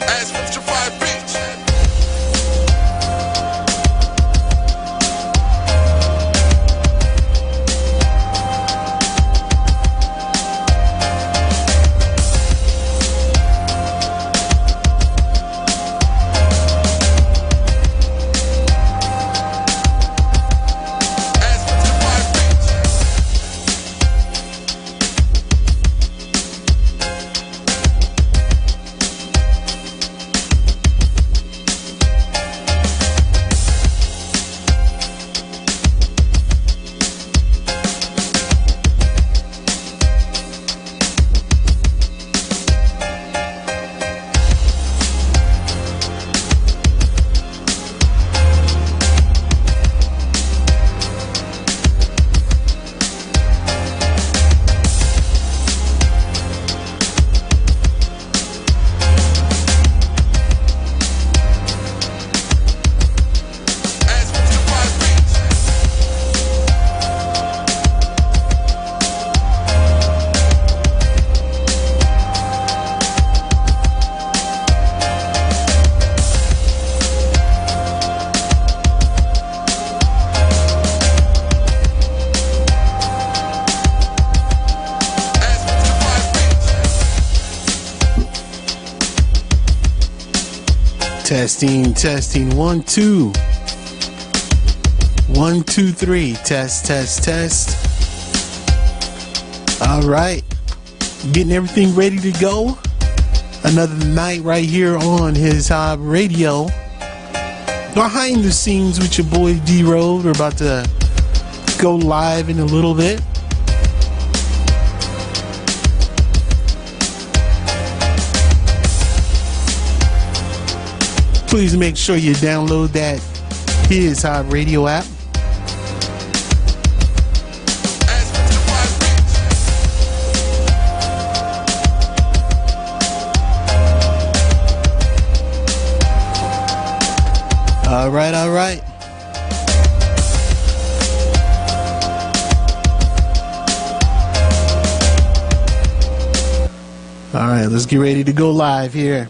As Five Beach. Testing 1 2 1 2 3 test. All right, getting everything ready to go. Another night right here on His Hop Radio. Behind the scenes with your boy D-Road. We're about to go live in a little bit. Please make sure you download that His Hop Radio app. All right. All right, let's get ready to go live here.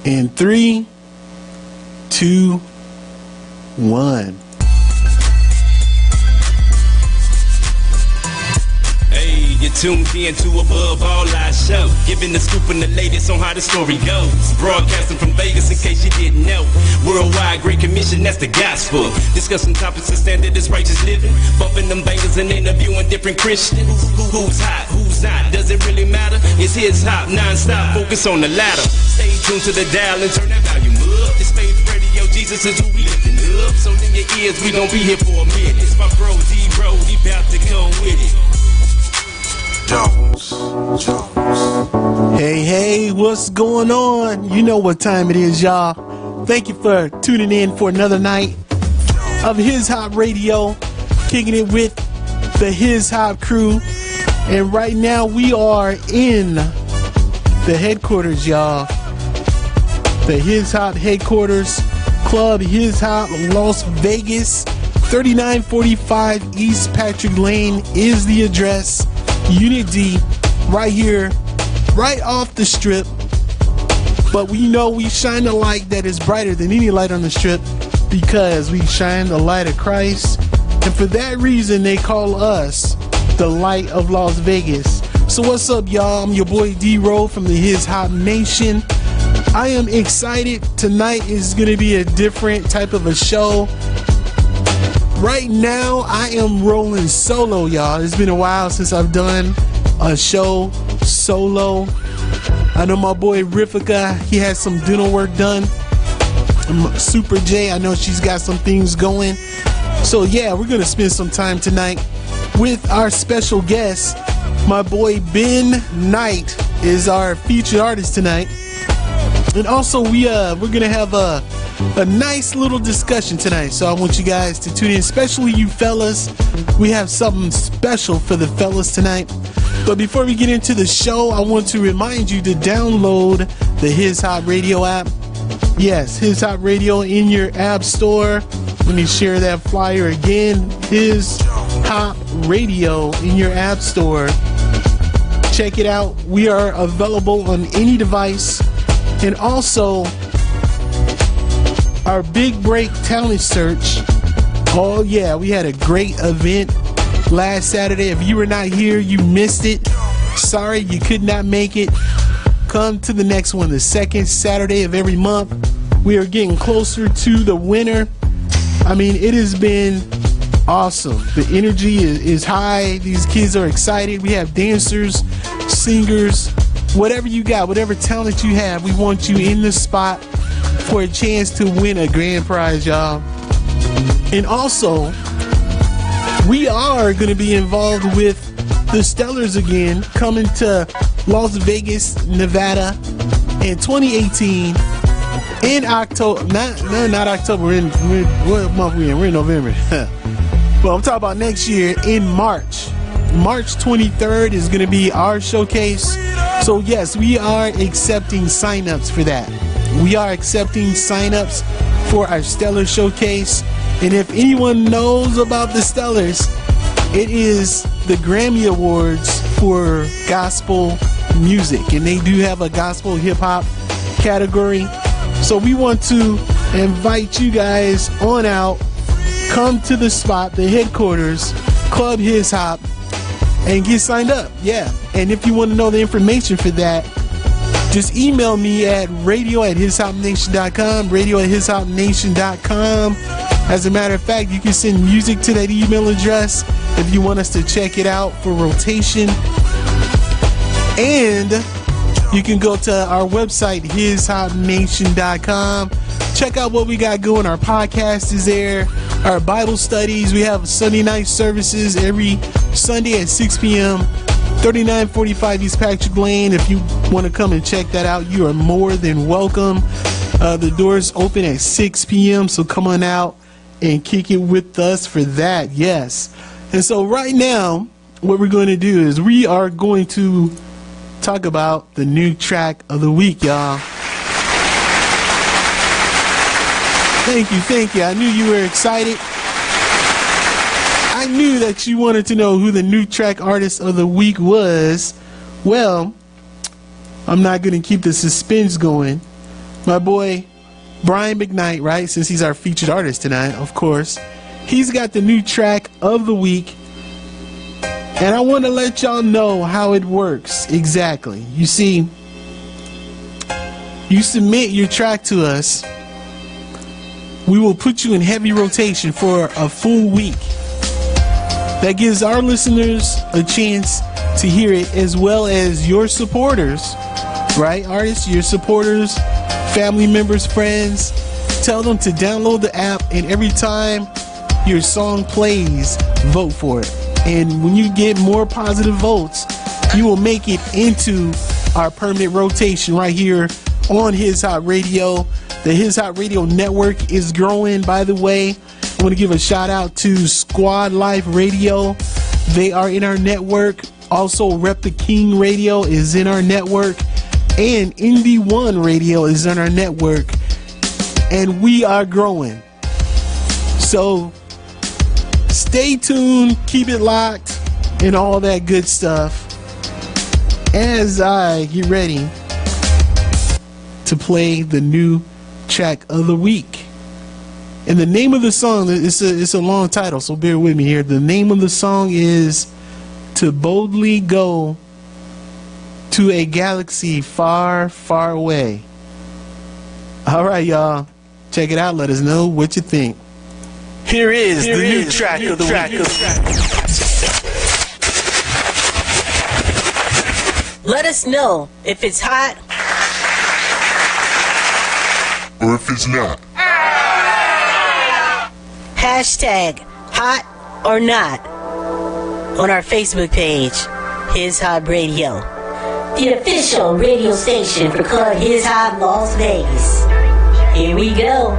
In 3, 2, 1. Hey, you're tuned in to Above All Our Show, giving the scoop and the latest on how the story goes. Broadcasting from Vegas in case you didn't know. Worldwide Great Commission, that's the gospel. Discussing topics of standard is righteous living. Bumping them bangers and interviewing different Christians. Who's hot, who's not, does it really matter? It's His Hop, non-stop, focus on the ladder. Stay tuned to the dial and turn that volume up. This Faith Radio, Jesus is who we lifting up. So in your ears, we gon' be here for a minute. It's my bro D-Road, he bout to come with it. Jones. Hey, what's going on? You know what time it is, y'all. Thank you for tuning in for another night of His Hop Radio, kicking it with the His Hop crew. And right now we are in the headquarters, y'all. The His Hop headquarters, Club His Hop, Las Vegas. 3945 East Patrick Lane is the address. Unit D, right here, right off the strip. But we know we shine a light that is brighter than any light on the strip because we shine the light of Christ. And for that reason, they call us the Light of Las Vegas. So what's up, y'all? I'm your boy D-Roll from the His Hop Nation. I am excited. Tonight is going to be a different type of a show. Right now, I am rolling solo, y'all. It's been a while since I've done a show solo. I know my boy Rifika, he has some dental work done. Super J, I know she's got some things going. So yeah, we're going to spend some time tonight with our special guest. My boy Ben Knight is our featured artist tonight. And also we're going to have a nice little discussion tonight, so I want you guys to tune in, especially you fellas. We have something special for the fellas tonight. But before we get into the show, I want to remind you to download the His Hop Radio app. Yes, His Hop Radio in your app store. Let me share that flyer again. His Hop Radio in your app store. Check it out. We are available on any device. And also, our Big Break Talent Search. Oh yeah, we had a great event last Saturday. If you were not here, you missed it. Sorry you could not make it. Come to the next one, the second Saturday of every month. We are getting closer to the winner. I mean, it has been awesome. The energy is high. These kids are excited. We have dancers, singers, whatever you got, whatever talent you have, we want you in the spot for a chance to win a grand prize, y'all. And also, we are going to be involved with the Stellars again, coming to Las Vegas, Nevada in 2018 in October. Not October. What month we in? We're in November. Well, I'm talking about next year in March. March 23rd is going to be our showcase. So yes, we are accepting signups for that. We are accepting signups for our Stellar Showcase. And if anyone knows about the Stellars, it is the Grammy Awards for gospel music. And they do have a gospel hip hop category. So we want to invite you guys on out. Come to the spot, the headquarters, Club His Hop, and get signed up. Yeah. And if you want to know the information for that, just email me at radio@hishopnation.com, radio@hishopnation.com. As a matter of fact, you can send music to that email address if you want us to check it out for rotation. And you can go to our website, hishopnation.com. Check out what we got going. Our podcast is there. Our Bible studies. We have Sunday night services every Sunday at 6 p.m. 3945 East Patrick Lane. If you want to come and check that out, you are more than welcome. The doors open at 6 p.m. So come on out and kick it with us for that. Yes. And so right now, what we're going to do is we are going to talk about the new track of the week, y'all. Thank you. I knew you were excited. I knew that you wanted to know who the new track artist of the week was. Well, I'm not going to keep the suspense going. My boy, Brian McKnight, right? Since he's our featured artist tonight, of course. He's got the new track of the week. And I want to let y'all know how it works exactly. You see, you submit your track to us. We will put you in heavy rotation for a full week. That gives our listeners a chance to hear it, as well as your supporters, right? Artists, your supporters, family members, friends. Tell them to download the app, and every time your song plays, vote for it. And when you get more positive votes, you will make it into our permanent rotation right here on His Hop Radio. The His Hop Radio network is growing, by the way. I want to give a shout out to Squad Life Radio. They are in our network. Also, Rep the King Radio is in our network. And Indie One Radio is in our network. And we are growing. So stay tuned, keep it locked, and all that good stuff as I get ready to play the new track of the week. And the name of the song, it's a long title, so bear with me here. The name of the song is To Boldly Go to a Galaxy Far, Far Away. All right, y'all. Check it out. Let us know what you think. Here is the new track of the week. Let us know if it's hot or if it's not. Hashtag hot or not on our Facebook page, His Hop Radio, the official radio station for Club His Hop Las Vegas. Here we go.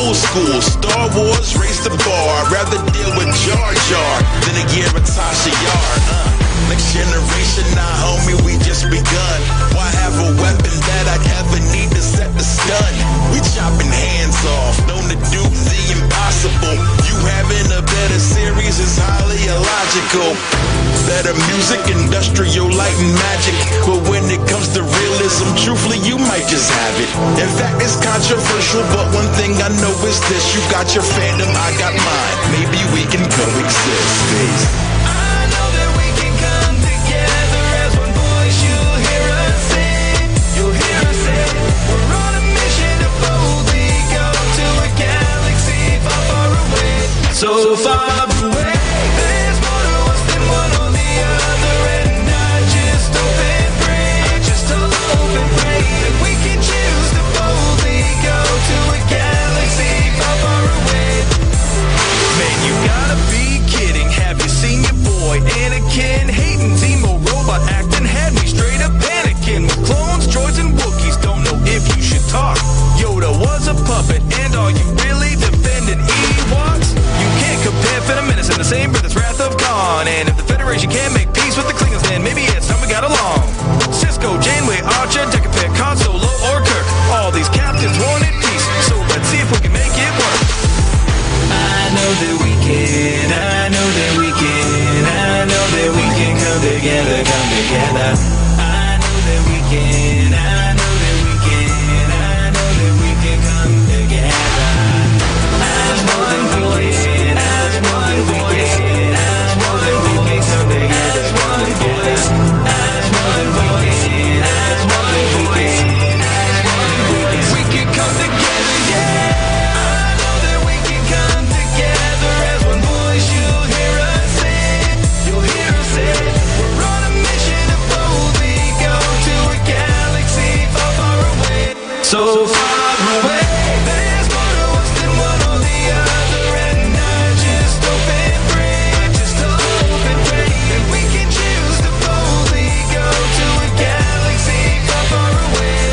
old school. Star Wars raised the bar. I'd rather deal with Jar Jar than a year of Tasha Yar. Next generation, nah, homie, we just begun. Why have a weapon that I'd ever need to set the stun? We chopping hands off, known to do the impossible. You having a better series is highly illogical. Better music, industrial light and magic. But when it comes to realism, truthfully, you might just have it. In fact, it's controversial, but one thing I know is this. You got your fandom, I got mine. Maybe we can coexist. Peace. So far away, there's more to us than one or the other, and I just hope and pray, just hope and pray that we can choose to boldly go to a galaxy far, far away. Man, you gotta be kidding! Have you seen your boy Anakin hating? Zemo robot acting had me straight up panicking. With clones, droids, and Wookiees, don't know if you should talk. Yoda was a puppet, and are you really defending Ewoks? You can't compare Phantom Menace in the same breath as Wrath of Khan. And if the Federation can't make peace with the Klingons, then maybe it's time we got along. Cisco, Janeway, Archer, Decker, Han Solo, or Kirk. All these captains wanted peace, so let's see if we can make it work. I know that we can, I know that we can, I know that we can come together, come together. I know that we can, I know that we can, I know that we can come together. As one voice, as one voice, as one voice, come together, come together. As one voice, as one voice, as one voice, we can come together, yeah. I know that we can come together as one voice. You'll hear us sing, you'll hear us say, we're on a mission to boldly go to a galaxy far, far away. So far away, there's more to us than one or the other, and I just hope and pray, just hope and pray that we can choose to boldly go to a galaxy far, far away.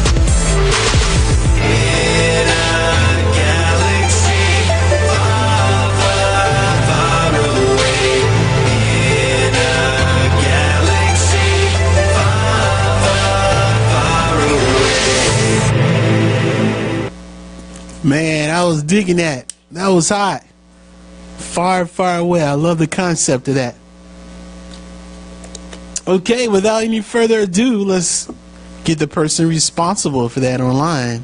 In a galaxy far, far, far away. In a galaxy far, far, far away. Man, I was digging that. That was hot. Far, far away. I love the concept of that. Okay, without any further ado, let's get the person responsible for that online.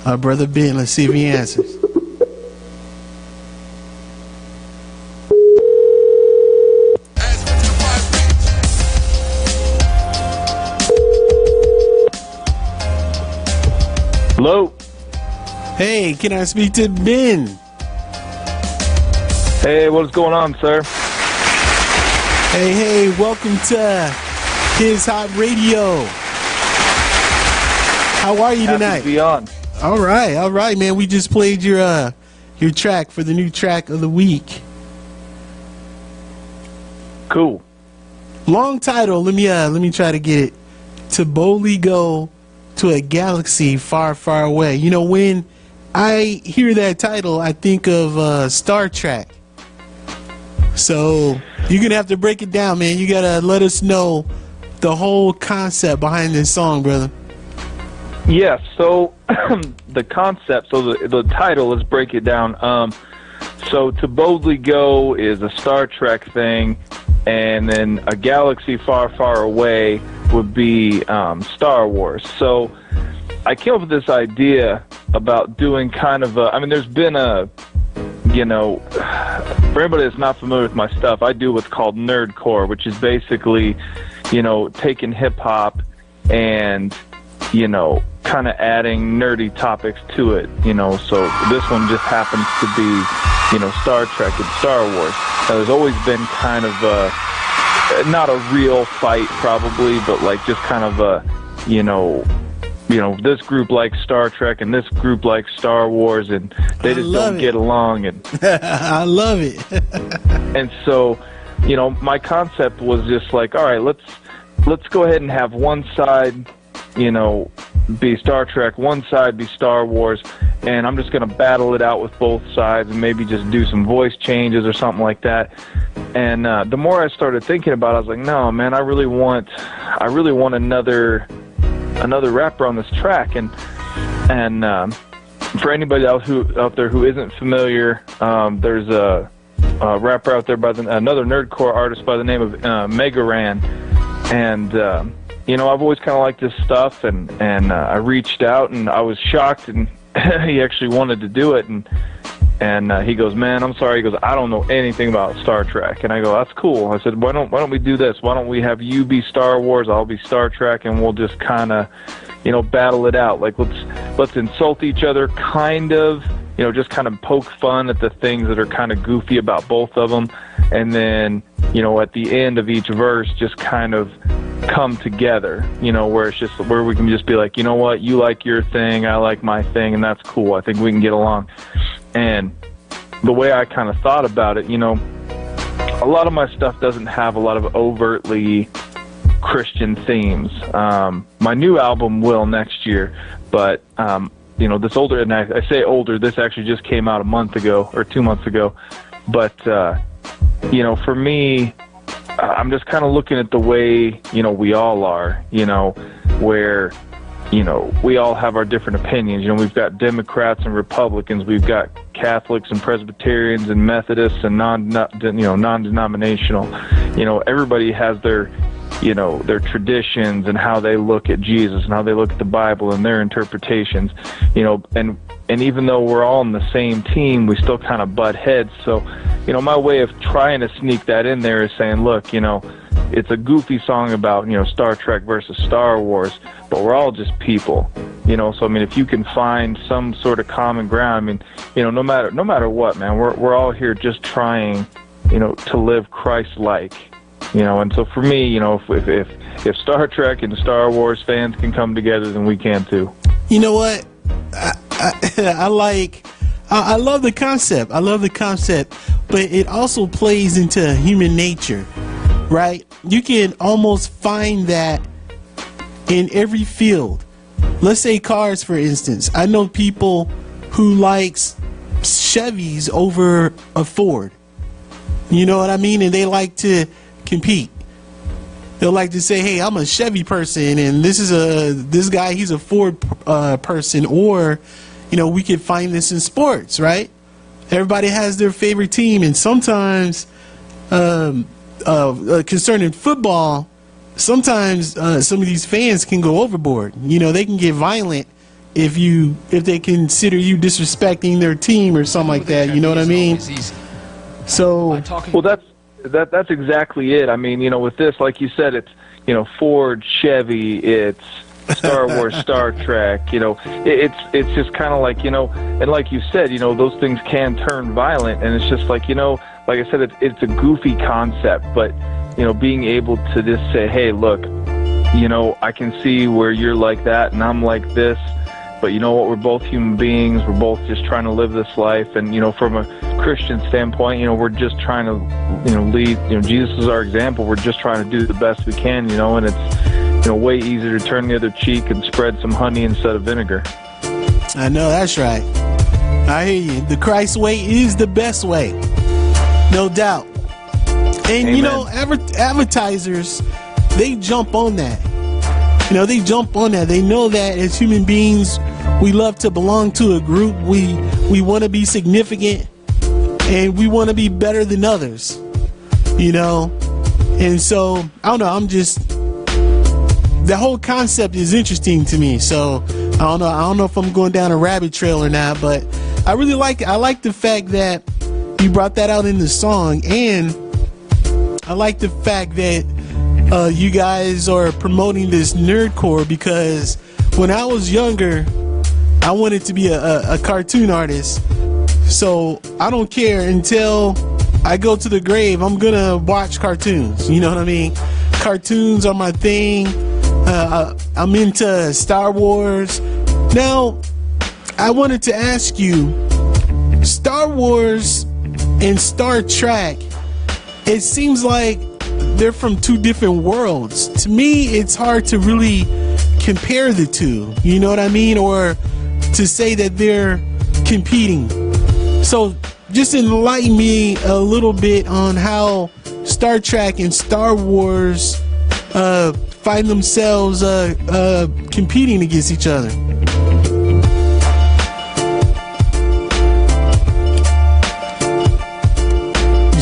Our brother Ben, let's see if he answers. Hello. Hey, can I speak to Ben? Hey, what's going on, sir? Hey, welcome to His Hot Radio. How are you Happy tonight? to be on. All right, man. We just played your track for the new track of the week. Cool. Long title. Let me try to get it. To boldly go to a galaxy far, far away. You know, when I hear that title, I think of Star Trek. So you're gonna have to break it down, man. You gotta let us know the whole concept behind this song, brother. Yes, so the concept, so the title, let's break it down. So To Boldly Go is a Star Trek thing, and then A Galaxy Far, Far Away would be Star Wars. So I came up with this idea about doing kind of a, I mean, there's been a, you know, for anybody that's not familiar with my stuff, I do what's called nerdcore, which is basically, you know, taking hip-hop and, you know, kind of adding nerdy topics to it, you know. So this one just happens to be, you know, Star Trek and Star Wars. Now, there's always been kind of a, not a real fight probably, but like just kind of a, you know, this group likes Star Trek and this group likes Star Wars, and they just don't get along. And I love it. And so, you know, my concept was just like, all right, let's go ahead and have one side, you know, be Star Trek, one side be Star Wars, and I'm just going to battle it out with both sides and maybe just do some voice changes or something like that. And the more I started thinking about it, I was like, no, man, I really want another rapper on this track. And for anybody out there who isn't familiar, there's a rapper out there another nerdcore artist by the name of Megaran, and I've always kind of liked this stuff, and I reached out, and I was shocked, and he actually wanted to do it, and he goes, man, I'm sorry. He goes, I don't know anything about Star Trek. And I go, that's cool. I said, why don't we do this? Why don't we have you be Star Wars, I'll be Star Trek, and we'll just kind of, battle it out. Like, let's insult each other, kind of, just kind of poke fun at the things that are kind of goofy about both of them. And then, at the end of each verse, just kind of come together, where we can just be like, you know what, you like your thing, I like my thing, and that's cool. I think we can get along. And the way I kind of thought about it, a lot of my stuff doesn't have a lot of overtly Christian themes. My new album will next year, but this older, and I say older, this actually just came out a month ago or 2 months ago, but for me, I'm just kind of looking at the way we all are, where we all have our different opinions. We've got Democrats and Republicans, we've got Catholics and Presbyterians and Methodists and non-denominational. Everybody has their traditions and how they look at Jesus and how they look at the Bible and their interpretations. And even though we're all on the same team, we still kind of butt heads. So, my way of trying to sneak that in there is saying, look, it's a goofy song about, Star Trek versus Star Wars, but we're all just people, so, if you can find some sort of common ground, no matter what, man, we're all here just trying, to live Christ-like, and so for me, if Star Trek and Star Wars fans can come together, then we can too. You know what? I love the concept. I love the concept, but it also plays into human nature, right? You can almost find that in every field. Let's say cars, for instance. I know people who likes Chevys over a Ford. You know what I mean? And they like to compete. They'll like to say, hey, I'm a Chevy person, and this guy, he's a Ford person. Or, we could find this in sports, right? Everybody has their favorite team, and sometimes concerning football, sometimes some of these fans can go overboard. They can get violent if they consider you disrespecting their team or something like that. You know what I mean? So, well, that's exactly it. With this, like you said, it's Ford, Chevy, it's Star Wars, Star Trek. It's just kind of like and like you said, those things can turn violent, and it's just like like I said, it's a goofy concept, but being able to just say, hey, look, I can see where you're like that and I'm like this, but you know what, we're both human beings, we're both just trying to live this life, and from a Christian standpoint, we're just trying to lead, Jesus is our example, we're just trying to do the best we can, and it's way easier to turn the other cheek and spread some honey instead of vinegar. I know, that's right. I hear you. The Christ way is the best way, no doubt. And Amen. Advertisers, they jump on that. They jump on that. They know that as human beings, we love to belong to a group. We want to be significant, and we want to be better than others. And so I don't know. The whole concept is interesting to me. So I don't know if I'm going down a rabbit trail or not, but I really like it. I like the fact that you brought that out in the song, and I like the fact that you guys are promoting this nerdcore, because when I was younger, I wanted to be a cartoon artist. So I don't care until I go to the grave. I'm gonna watch cartoons. You know what I mean? Cartoons are my thing. I'm into Star Wars. Now, I wanted to ask you, Star Wars and Star Trek, it seems like they're from two different worlds. To me, it's hard to really compare the two. You know what I mean? Or to say that they're competing. So just enlighten me a little bit on how Star Trek and Star Wars find themselves competing against each other.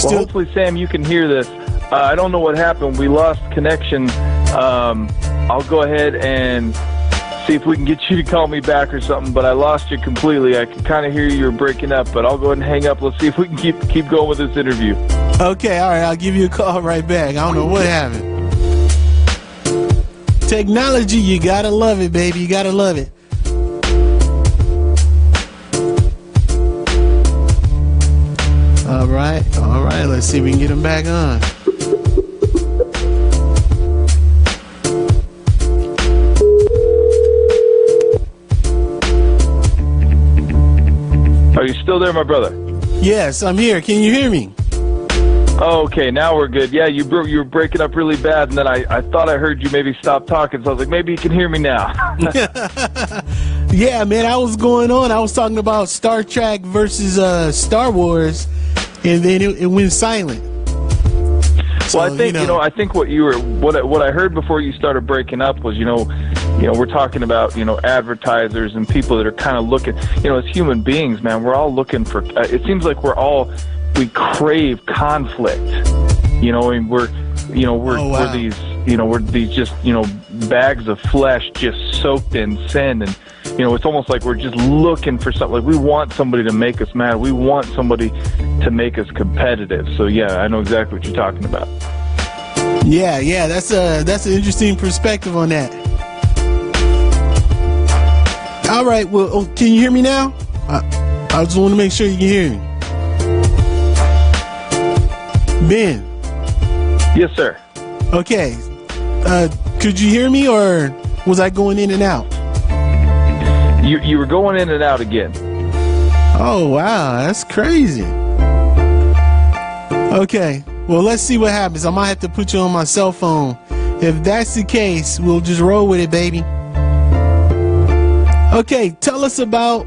Well, hopefully, Sam, you can hear this. I don't know what happened. We lost connection. I'll go ahead and see if we can get you to call me back or something, but I lost you completely. I can kind of hear you were breaking up, but I'll go ahead and hang up. Let's see if we can keep going with this interview. Okay, all right. I'll give you a call right back. I don't know what happened. Technology, you gotta love it, baby. You gotta love it. All right. Let's see if we can get him back on. Are you still there, my brother? Yes, I'm here. Can you hear me? Oh, okay, now we're good. Yeah, you were breaking up really bad, and then I thought I heard you maybe stop talking, so I was like, maybe you can hear me now. Yeah, man, I was going on. I was talking about Star Trek versus Star Wars, and then it went silent. So, well, I think I think what I heard before you started breaking up was we're talking about advertisers and people that are kind of looking, as human beings, man, we're all looking for. It seems like we crave conflict, and we're these just bags of flesh just soaked in sin, and it's almost like we're just looking for something. Like we want somebody to make us mad. We want somebody to make us competitive. So yeah, I know exactly what you're talking about. Yeah, that's an interesting perspective on that. All right, well, can you hear me now? I just want to make sure you can hear me. Ben. Yes, sir. Okay. Could you hear me, or was I going in and out? You were going in and out again. Oh, wow. That's crazy. Okay. Well, let's see what happens. I might have to put you on my cell phone. If that's the case, we'll just roll with it, baby. Okay. Tell us about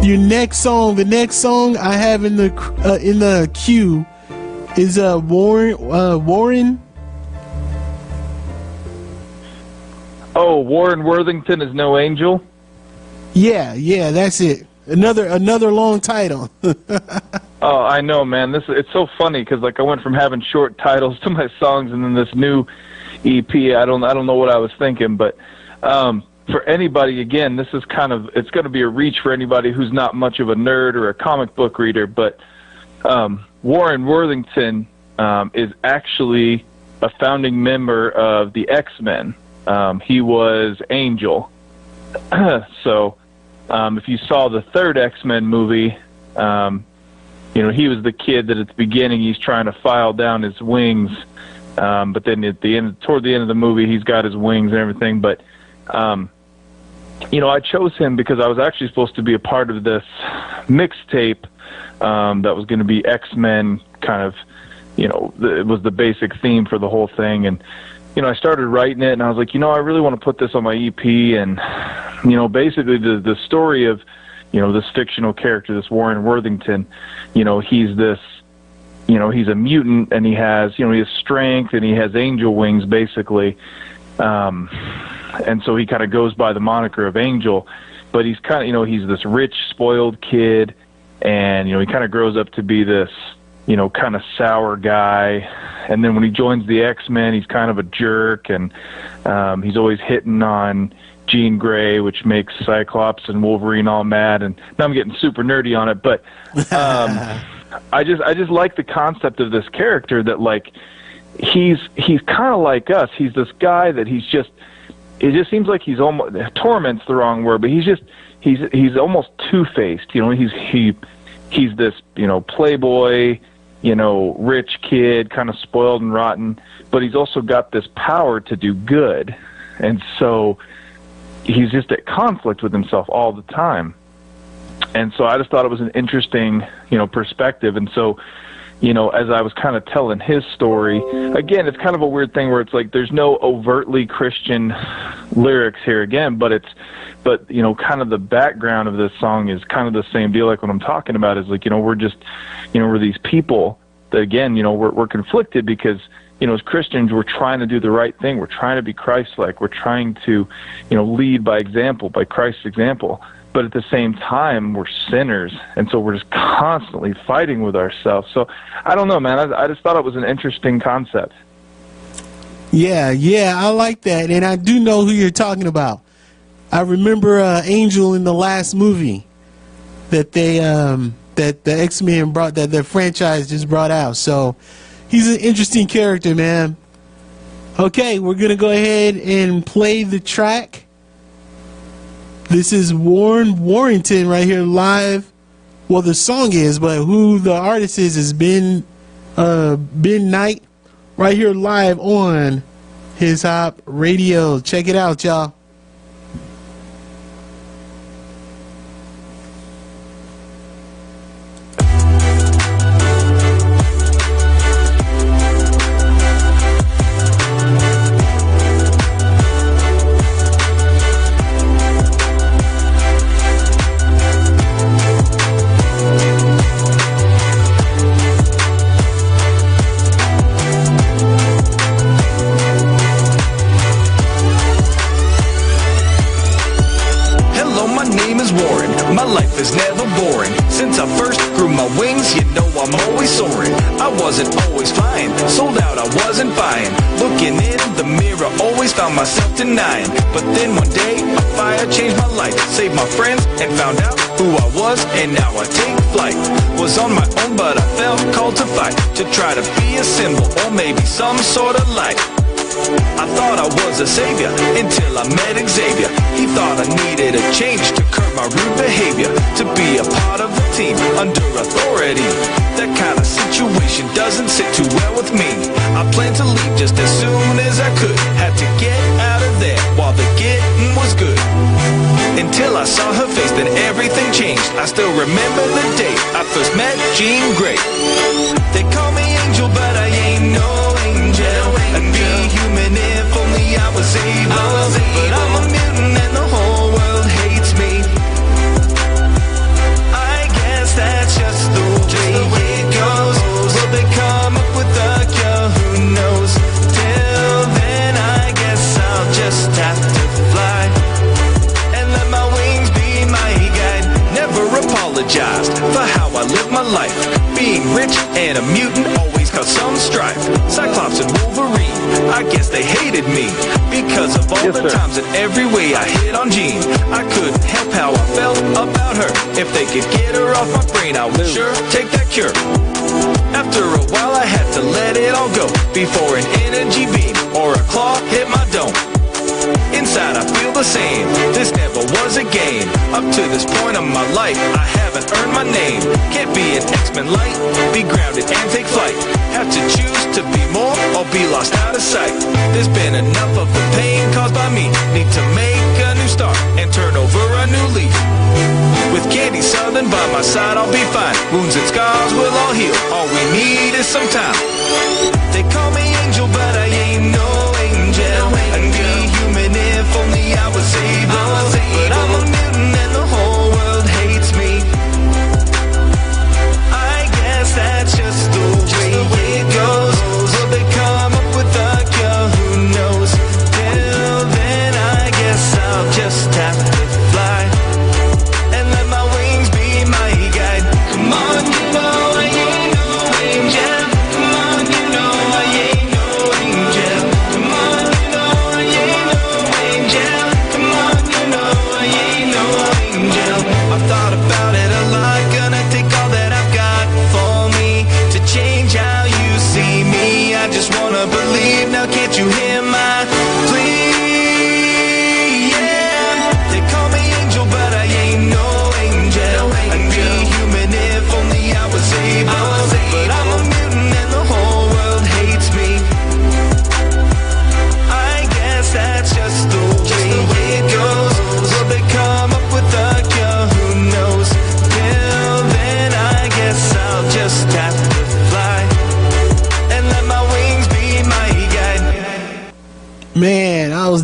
your next song. The next song I have in the queue is Warren. Oh, Warren Worthington is No Angel. Yeah, that's it. Another long title. Oh, I know, man. It's so funny because I went from having short titles to my songs, and then this new EP. I don't know what I was thinking, but for anybody, again, this is it's going to be a reach for anybody who's not much of a nerd or a comic book reader. But Warren Worthington is actually a founding member of the X-Men. He was Angel. So if you saw the third X-Men movie, he was the kid that at the beginning he's trying to file down his wings, but then toward the end of the movie, he's got his wings and everything. But I chose him because I was actually supposed to be a part of this mixtape that was going to be X-Men kind of, it was the basic theme for the whole thing. And I started writing it, and I was like, I really want to put this on my EP. And, basically the story of, this fictional character, this Warren Worthington, he's this, he's a mutant, and he has strength, and he has angel wings, basically. And so he kind of goes by the moniker of Angel, but he's kind of, he's this rich, spoiled kid, and, he kind of grows up to be this, kind of sour guy. And then when he joins the X-Men, he's kind of a jerk, and he's always hitting on Jean Grey, which makes Cyclops and Wolverine all mad. And now I'm getting super nerdy on it, but I just like the concept of this character that, like, he's kind of like us. He's this guy that it just seems like he's almost, torment's the wrong word, but he's almost two-faced. He's this, playboy, rich kid, kind of spoiled and rotten, but he's also got this power to do good. And so he's just at conflict with himself all the time. And so I just thought it was an interesting, perspective. And so, as I was kind of telling his story, again, it's kind of a weird thing where it's like there's no overtly Christian lyrics here again, but kind of the background of this song is kind of the same deal. Like what I'm talking about is like, we're just, we're these people that, again, we're conflicted because, as Christians, we're trying to do the right thing. We're trying to be Christ-like. We're trying to, lead by example, by Christ's example. But at the same time, we're sinners, and so we're just constantly fighting with ourselves. So I don't know, man. I just thought it was an interesting concept. Yeah, I like that, and I do know who you're talking about. I remember Angel in the last movie that they that the X-Men brought, that the franchise just brought out. So he's an interesting character, man. Okay, we're gonna go ahead and play the track. This is Warren Warrington right here live. Well, the song is, but who the artist is Ben Knight right here live on His Hop Radio. Check it out, y'all. Is never boring. Since I first grew my wings, I'm always soaring. I wasn't always flying, sold out, I wasn't buying. Looking in the mirror, always found myself denying. But then one day, a fire changed my life, saved my friends, and found out who I was, and now I take flight. Was on my own, but I felt called to fight, to try to be a symbol, or maybe some sort of light. I thought I was a savior until I met Xavier. He thought I needed a change to curb my rude behavior, to be a part of a team under authority. That kind of situation doesn't sit too well with me. I planned to leave just as soon as I could. Had to get out of there while the getting was good. Until I saw her face, then everything changed. I still remember the day I first met Jean Grey. They call me Angel, but I ain't no angel. I'd be human if only I was able. But I'm a mutant and the whole world hates me. I guess that's just the way it goes. Will they come up with a cure? Who knows? Till then, I guess I'll just have to fly and let my wings be my guide. Never apologized for how I live my life. Being rich and a mutant always caused some strife. Cyclops and Wolverine, I guess they hated me because of all the times and every way I hit on Jean. I couldn't help how I felt about her. If they could get her off my brain, I would sure take that cure. After a while I had to let it all go before an energy beam or a claw hit my dome. Inside I feel the same, this never was a game. Up to this point of my life, I haven't earned my name. Can't be an X-Men light, be grounded and take flight. Have to choose to be more or be lost out of sight. There's been enough of the pain caused by me. Need to make a new start and turn over a new leaf. With Candy Southern by my side, I'll be fine. Wounds and scars will all heal, all we need is some time. They call me Angel, but I ain't no angel. I'd be human if only I was able. But I'm a mutant and the whole world hates me. I guess that's just the way it goes. Will they come up with a cure? Who knows? Till then, I guess I'll just have to fly and let my wings be my guide. Come on, you know I ain't no angel. Come on, you know I ain't no angel.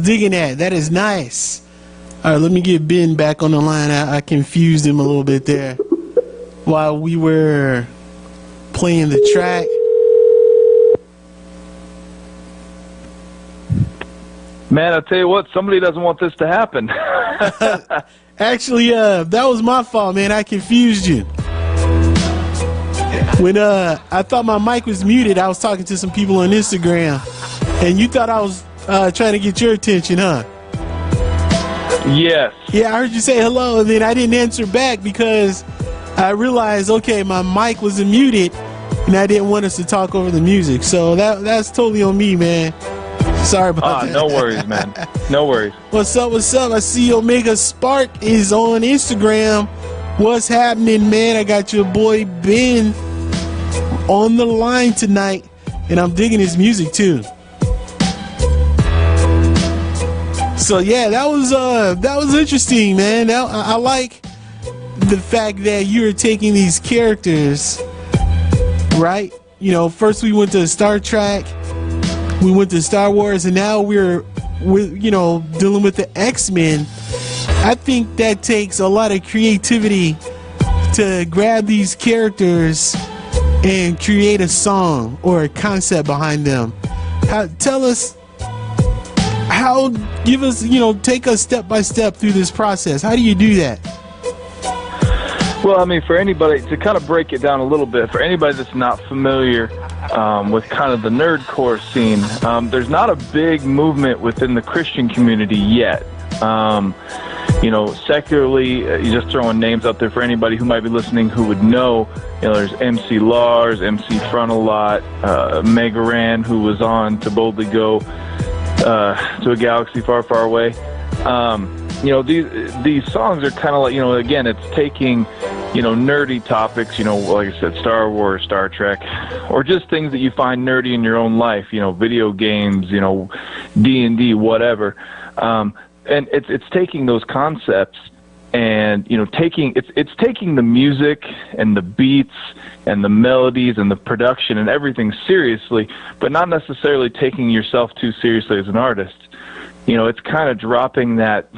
digging that. That is nice. All right, let me get Ben back on the line. I confused him a little bit there while we were playing the track. Man, I tell you what, somebody doesn't want this to happen. Actually, that was my fault, man. I confused you. When I thought my mic was muted, I was talking to some people on Instagram, and you thought I was trying to get your attention, huh? Yes. Yeah, I heard you say hello, and then I didn't answer back because I realized, okay, my mic was muted, and I didn't want us to talk over the music. So that's totally on me, man. Sorry about that. No worries, man. No worries. What's up? What's up? I see Omega Spark is on Instagram. What's happening, man? I got your boy Ben on the line tonight, and I'm digging his music too. So yeah, that was interesting, man. I like the fact that you're taking these characters, right? You know, first we went to Star Trek, we went to Star Wars, and now we're dealing with the X-Men. I think that takes a lot of creativity to grab these characters and create a song or a concept behind them. Give us, take us step by step through this process. How do you do that? Well, I mean, for anybody, to kind of break it down a little bit, for anybody that's not familiar with kind of the nerdcore scene, there's not a big movement within the Christian community yet. Secularly, you're just throwing names out there for anybody who might be listening who would know. There's MC Lars, MC Frontalot, Megaran, who was on To Boldly Go to a Galaxy Far, Far Away. These songs are kind of like, again, it's taking, nerdy topics, like I said, Star Wars, Star Trek, or just things that you find nerdy in your own life, video games, D&D, whatever. And it's taking those concepts and, it's taking the music and the beats and the melodies and the production and everything seriously, but not necessarily taking yourself too seriously as an artist. It's kind of dropping that,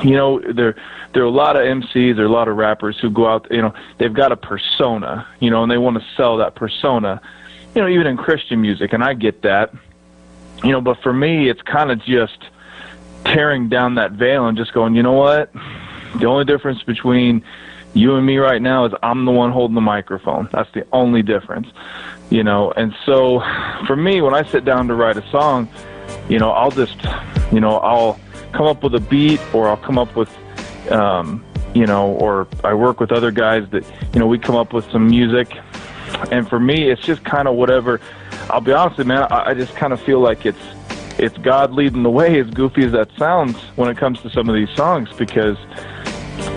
there are a lot of MCs, there are a lot of rappers who go out, they've got a persona, and they want to sell that persona, even in Christian music, and I get that, but for me, it's kind of just tearing down that veil and just going, you know what? The only difference between you and me right now is I'm the one holding the microphone. That's the only difference, and so for me, when I sit down to write a song, I'll just, I'll come up with a beat, or I'll come up with, or I work with other guys that, we come up with some music. And for me, it's just kind of whatever. I'll be honest with you, man, I just kind of feel like it's God leading the way, as goofy as that sounds, when it comes to some of these songs, because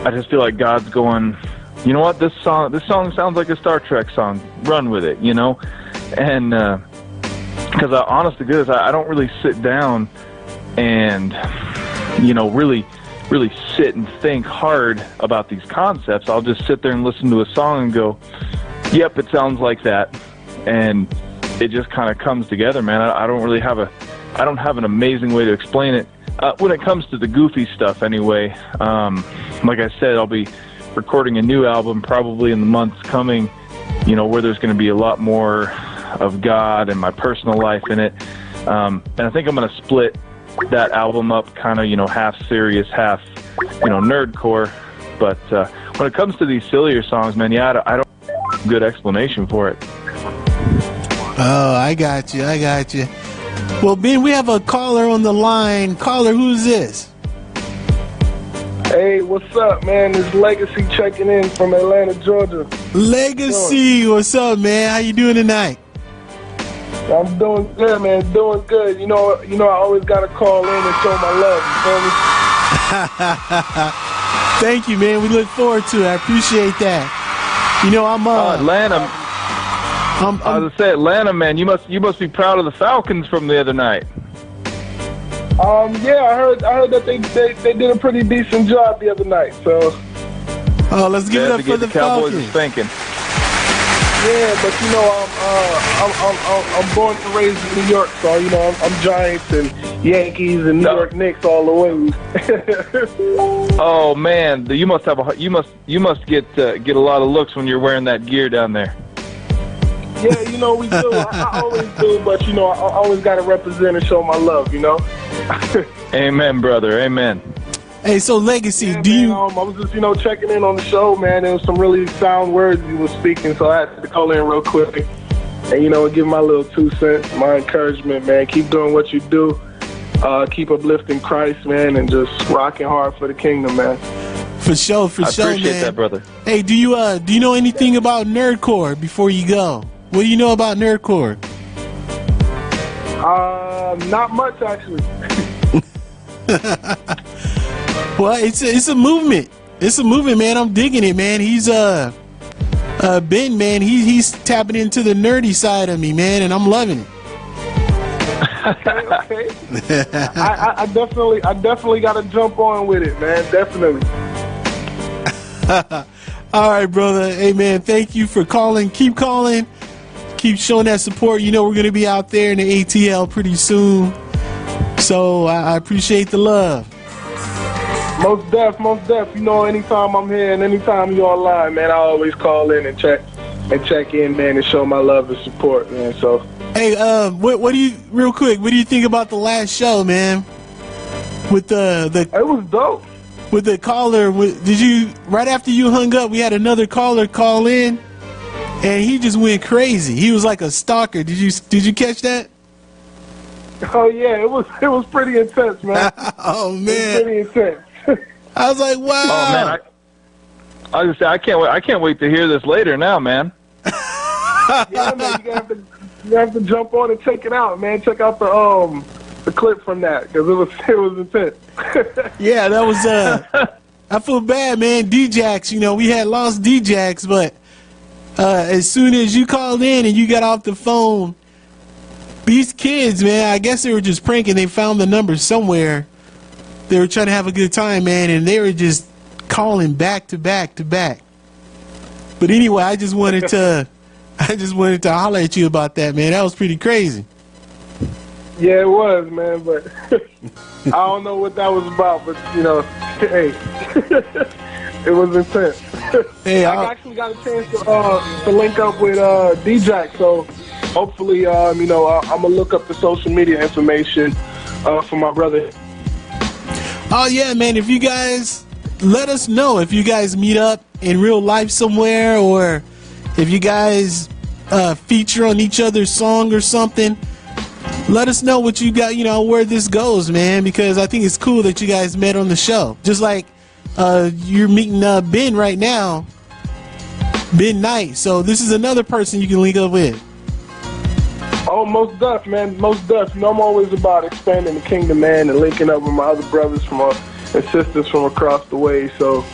I just feel like God's going, you know what, this song sounds like a Star Trek song. Run with it, And because honest to goodness, I don't really sit down and, really sit and think hard about these concepts. I'll just sit there and listen to a song and go, yep, it sounds like that. And it just kind of comes together, man. I don't have an amazing way to explain it. When it comes to the goofy stuff anyway, like I said, I'll be recording a new album probably in the months coming, where there's going to be a lot more of God and my personal life in it. And I think I'm going to split that album up kind of, half serious, half, nerdcore. But when it comes to these sillier songs, man, I don't have a good explanation for it. Oh, I got you. Well, Ben, we have a caller on the line. Caller, who's this? Hey, what's up, man? It's Legacy checking in from Atlanta, Georgia. Legacy, what's up, man? How you doing tonight? I'm doing good, man. Doing good. I always got to call in and show my love. You feel me? Thank you, man. We look forward to it. I appreciate that. Atlanta. I was gonna say, Atlanta, man. You must be proud of the Falcons from the other night. Yeah, I heard that they did a pretty decent job the other night. So. Oh, let's give it up for the Cowboys Falcons. is thinking. Yeah, but I'm born and raised in New York, so I'm Giants, and Yankees and New York Knicks all the way. Oh man, you must have you must get a lot of looks when you're wearing that gear down there. Yeah, you know, we do. I always do, but, you know, I always got to represent and show my love, you know? Amen, brother. Amen. Hey, so Legacy, Yeah, do man, you? I was just, you know, checking in on the show, man. There was some really sound words you were speaking, so I had to call in real quick and, you know, give my little 2 cents, my encouragement, man. Keep doing what you do. Keep uplifting Christ, man, and just rocking hard for the kingdom, man. For sure, I man. appreciate that, brother. Hey, do you know anything about Nerdcore before you go? What do you know about Nerdcore? Not much, actually. Well, it's a movement. It's a movement, man. I'm digging it, man. He's Ben, man. He's tapping into the nerdy side of me, man, and I'm loving it. Okay. I definitely got to jump on with it, man. Definitely. All right, brother. Hey, man, thank you for calling. Keep calling. Keep showing that support. You know we're going to be out there in the ATL pretty soon. So I appreciate the love. Most def. You know, anytime I'm here and anytime you're online, man, I always call in and check in, man, and show my love and support, man. So. Hey, what do you, real quick, what do you think about the last show, man? With the It was dope. with the caller, did you, right after you hung up, we had another caller call in, and he just went crazy. He was like a stalker. Did you catch that? Oh yeah, it was pretty intense, man. Oh It was man, pretty intense. I was like, wow. Oh man, I just say I can't wait to hear this later now, man. Yeah, man, you have to jump on and check it out, man. Check out the clip from that because it was intense. Yeah, that was I feel bad, man. D-Jax, you know, we had lost D-Jax, but as soon as you called in and you got off the phone, these kids, man, I guess they were just pranking. They found the number somewhere. They were trying to have a good time, man, and they were just calling back to back to back. But anyway, I just wanted to holler at you about that, man. That was pretty crazy. Yeah, it was, man, but I don't know what that was about, but you know, hey, it was intense. Hey, I actually got a chance to link up with D-Jack, so hopefully, you know, I'm gonna look up the social media information for my brother. Oh yeah, man, if you guys let us know if you guys meet up in real life somewhere, or if you guys feature on each other's song or something. Let us know what you got, you know, where this goes, man, because I think it's cool that you guys met on the show. Just like you're meeting Ben right now, Ben Knight. So this is another person you can link up with. Oh, most def, man, most def. You know, I'm always about expanding the kingdom, man, and linking up with my other brothers and sisters from across the way. So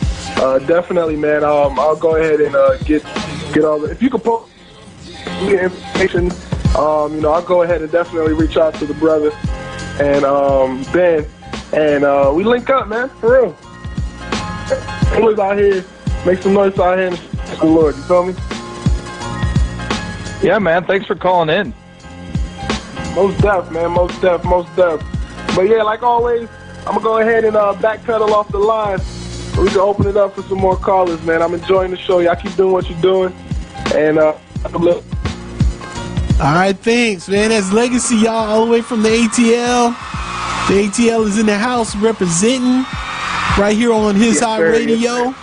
definitely, man, I'll go ahead and get all the. If you could post the information. You know, I'll go ahead and definitely reach out to the brother and Ben, and we link up, man, for real. Always out here, make some noise out here, and the Lord. You feel me? Yeah, man. Thanks for calling in. Most def, man. Most def. But yeah, like always, I'm gonna go ahead and backpedal off the line. So we can open it up for some more callers, man. I'm enjoying the show. Y'all keep doing what you're doing, and All right, thanks, man. That's Legacy, y'all, all the way from the ATL. The ATL is in the house representing right here on His Hot Radio.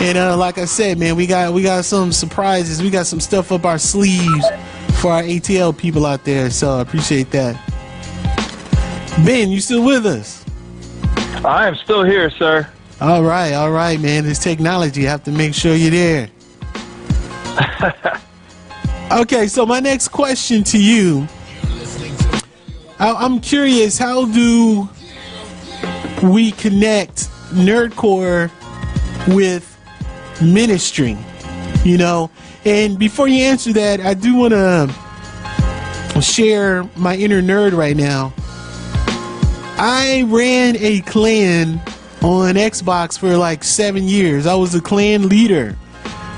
And like I said, man, we got some surprises. We got some stuff up our sleeves for our ATL people out there. So I appreciate that. Ben, you still with us? I am still here, sir. All right, man. This technology, I have to make sure you're there. Okay, so my next question to you, I'm curious, how do we connect Nerdcore with ministry? You know, and before you answer that, I do want to share my inner nerd right now. I ran a clan on Xbox for like 7 years. I was a clan leader.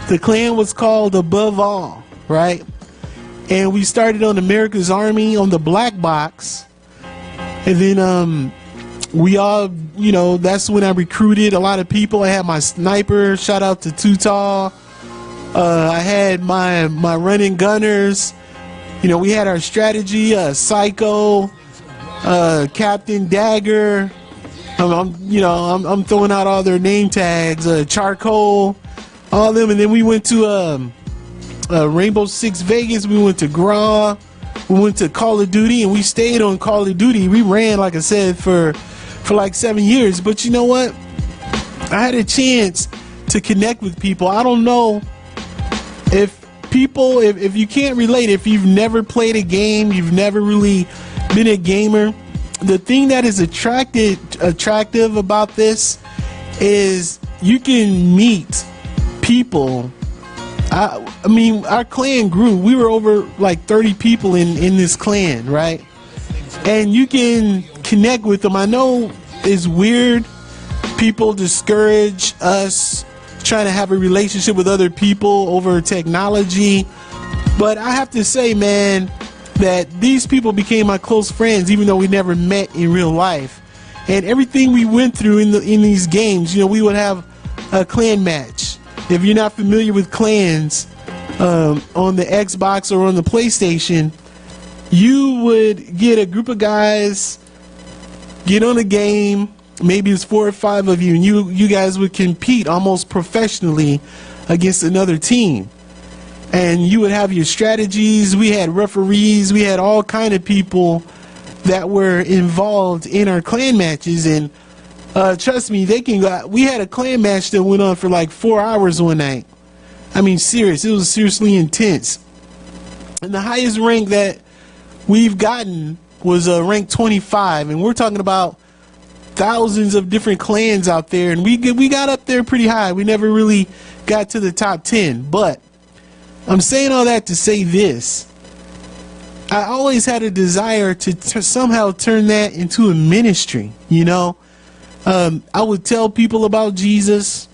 The clan was called Above All. Right? And we started on America's Army on the black box. And then we all, you know, that's when I recruited a lot of people. I had my sniper, shout out to Too Tall. I had my running gunners. You know, we had our strategy, Psycho, Captain Dagger. I'm throwing out all their name tags, Charcoal, all of them. And then we went to Rainbow Six Vegas. We went to Graw. We went to Call of Duty, and we stayed on Call of Duty. We ran, like I said, for like 7 years. But you know what? I had a chance to connect with people. I don't know if you can't relate, if you've never played a game, you've never really been a gamer, the thing that is attractive about this is you can meet people. I mean, our clan grew. We were over like 30 people in this clan, right? And you can connect with them. I know it's weird. People discourage us trying to have a relationship with other people over technology. But I have to say, man, that these people became my close friends, even though we never met in real life. And everything we went through in these games, you know, we would have a clan match. If you're not familiar with clans on the Xbox or on the PlayStation, you would get a group of guys, get on a game, maybe it's 4 or 5 of you, and you guys would compete almost professionally against another team. And you would have your strategies. We had referees. We had all kind of people that were involved in our clan matches. And trust me, we had a clan match that went on for like 4 hours one night. I mean, serious. It was seriously intense. And the highest rank that we've gotten was rank 25. And we're talking about thousands of different clans out there. And we got up there pretty high. We never really got to the top 10. But I'm saying all that to say this. I always had a desire to somehow turn that into a ministry, you know. I would tell people about Jesus.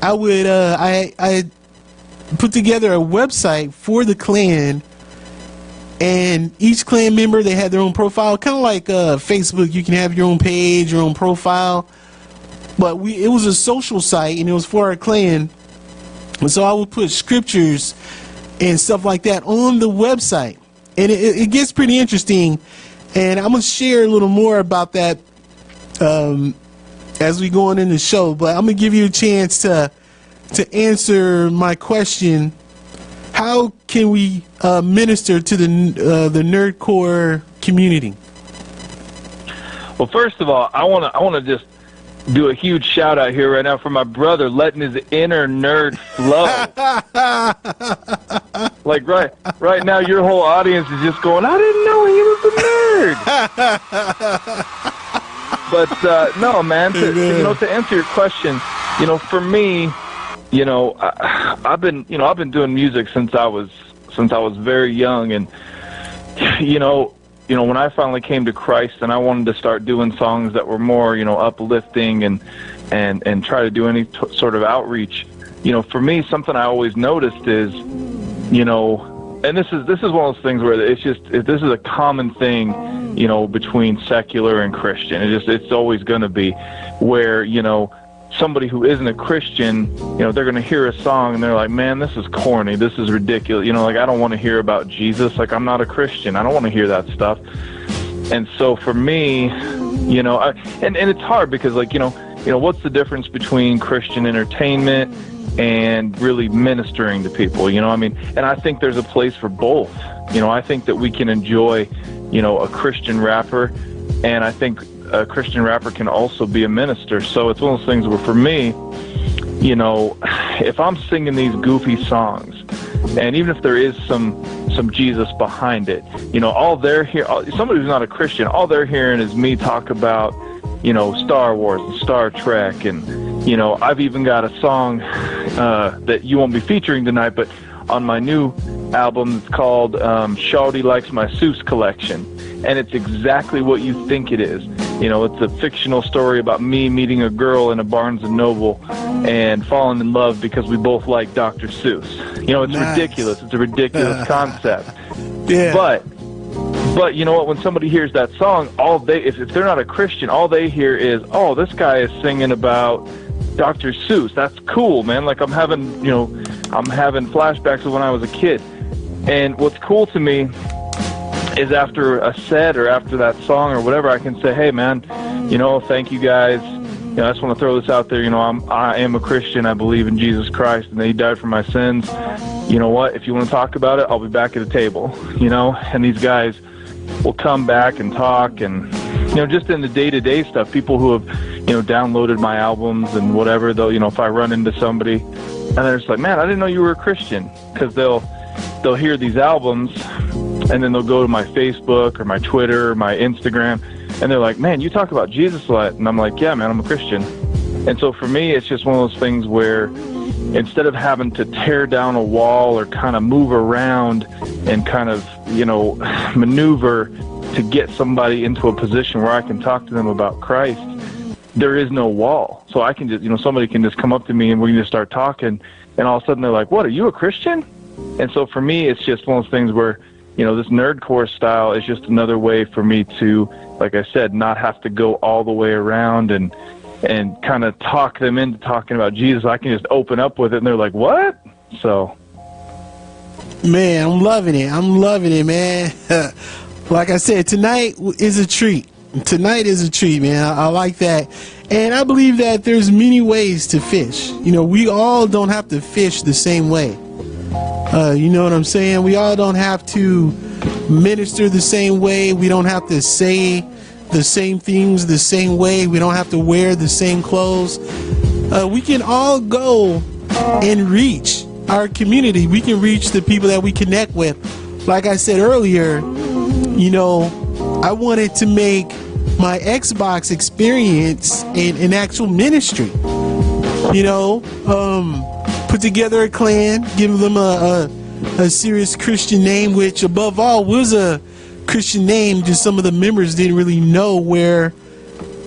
I would I put together a website for the clan, and each clan member, they had their own profile, kind of like Facebook. You can have your own page, your own profile, but it was a social site, and it was for our clan. And so I would put scriptures and stuff like that on the website, and it gets pretty interesting. And I'm gonna share a little more about that as we go on in the show, but I'm gonna give you a chance to answer my question. How can we minister to the nerdcore community? Well, first of all, I want to just do a huge shout out here right now for my brother letting his inner nerd flow. Like right now, your whole audience is just going, I didn't know he was a nerd. But no, man. To answer your question, for me, I've been doing music since I was very young, and when I finally came to Christ and I wanted to start doing songs that were more uplifting and try to do any sort of outreach, for me, something I always noticed is, and this is one of those things where this is a common thing, between secular and Christian. It's always going to be where, somebody who isn't a Christian, they're going to hear a song and they're like, man, this is corny. This is ridiculous. Like, I don't want to hear about Jesus. Like, I'm not a Christian. I don't want to hear that stuff. And so for me, and it's hard because, like, what's the difference between Christian entertainment and really ministering to people? And I think there's a place for both. I think that we can enjoy, a Christian rapper, and I think a Christian rapper can also be a minister. So it's one of those things where, for me, if I'm singing these goofy songs, and even if there is some Jesus behind it, all they're hearing, somebody who's not a Christian, all they're hearing is me talk about, Star Wars and Star Trek, and I've even got a song that you won't be featuring tonight, but on my new album, it's called Shawty Likes My Seuss Collection, and it's exactly what you think it is. It's a fictional story about me meeting a girl in a Barnes & Noble and falling in love because we both like Dr. Seuss. It's nice. Ridiculous. It's a ridiculous concept. Yeah. But But you know what? When somebody hears that song, if they're not a Christian, all they hear is, "Oh, this guy is singing about Dr. Seuss. That's cool, man." Like I'm having flashbacks of when I was a kid. And what's cool to me is after a set or after that song or whatever, I can say, "Hey, man, thank you guys. I just want to throw this out there. I am a Christian. I believe in Jesus Christ, and that He died for my sins. You know what? If you want to talk about it, I'll be back at the table." And these guys will come back and talk, and just in the day-to-day stuff, people who have downloaded my albums and whatever, they'll if I run into somebody and they're just like, "Man, I didn't know you were a Christian," because they'll hear these albums and then they'll go to my Facebook or my Twitter or my Instagram and they're like, "Man, you talk about Jesus a lot." And I'm like, "Yeah, man, I'm a Christian." And so for me, it's just one of those things where instead of having to tear down a wall or kind of move around and kind of maneuver to get somebody into a position where I can talk to them about Christ, there is no wall. So I can just, somebody can just come up to me and we can just start talking, and all of a sudden they're like, "What, are you a Christian?" And so for me, it's just one of those things where, this nerdcore style is just another way for me to, like I said, not have to go all the way around and kind of talk them into talking about Jesus. I can just open up with it, and they're like, "What?" So, man, I'm loving it, man. Like I said, tonight is a treat. Tonight is a treat, man. I like that. And I believe that there's many ways to fish. We all don't have to fish the same way. You know what I'm saying? We all don't have to minister the same way. We don't have to say the same things the same way. We don't have to wear the same clothes. We can all go and reach our community. We can reach the people that we connect with. Like I said earlier, I wanted to make my Xbox experience an actual ministry. Put together a clan, give them a serious Christian name, which above all was a Christian name. Just some of the members didn't really know where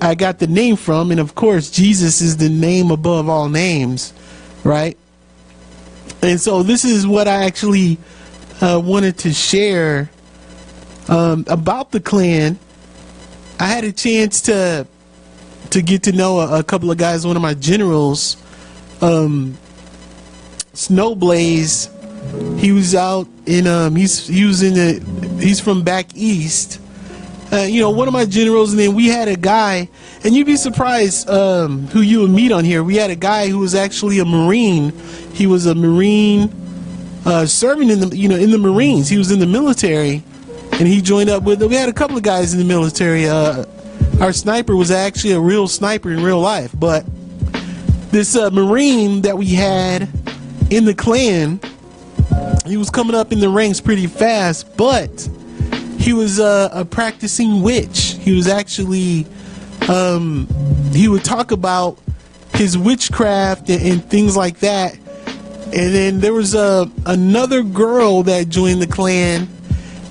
I got the name from. And of course, Jesus is the name above all names, right? And so this is what I actually wanted to share about the clan. I had a chance to get to know a couple of guys. One of my generals, Snowblaze, he was out in he's from back east. One of my generals, and then we had a guy, and you'd be surprised who you would meet on here. We had a guy who was actually a Marine. He was a Marine serving in the Marines. He was in the military, and he joined up with. We had a couple of guys in the military. Our sniper was actually a real sniper in real life, but this Marine that we had in the clan, he was coming up in the ranks pretty fast, but he was a practicing witch. He was actually he would talk about his witchcraft and things like that. And then there was another girl that joined the clan,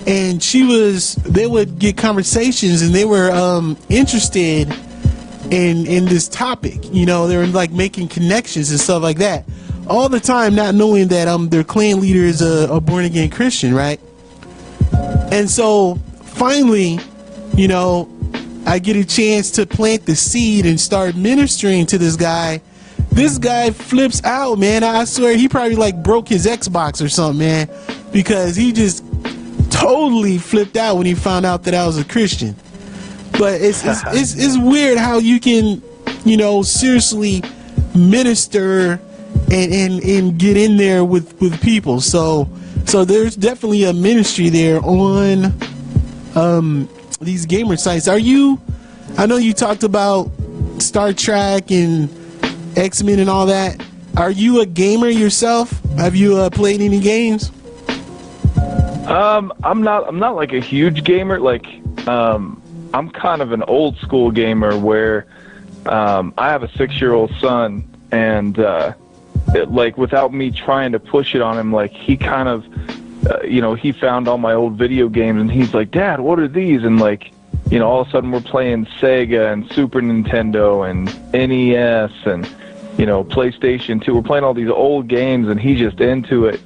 and they would get conversations, and they were interested in this topic. They were like making connections and stuff like that all the time, not knowing that their clan leader is a born again Christian, right? And so finally, I get a chance to plant the seed and start ministering to this guy. This guy flips out, man. I swear he probably broke his Xbox or something, man, because he just totally flipped out when he found out that I was a Christian. But it's weird how you can, seriously minister and get in there with people. So there's definitely a ministry there on these gamer sites. I know you talked about Star Trek and X-Men and all that. Are you a gamer yourself? Have you played any games? I'm not like a huge gamer. I'm kind of an old school gamer where I have a 6-year-old son, and without me trying to push it on him, he kind of he found all my old video games, and he's like, "Dad, what are these?" And all of a sudden we're playing Sega and Super Nintendo and NES and PlayStation 2. We're playing all these old games, and he's just into it.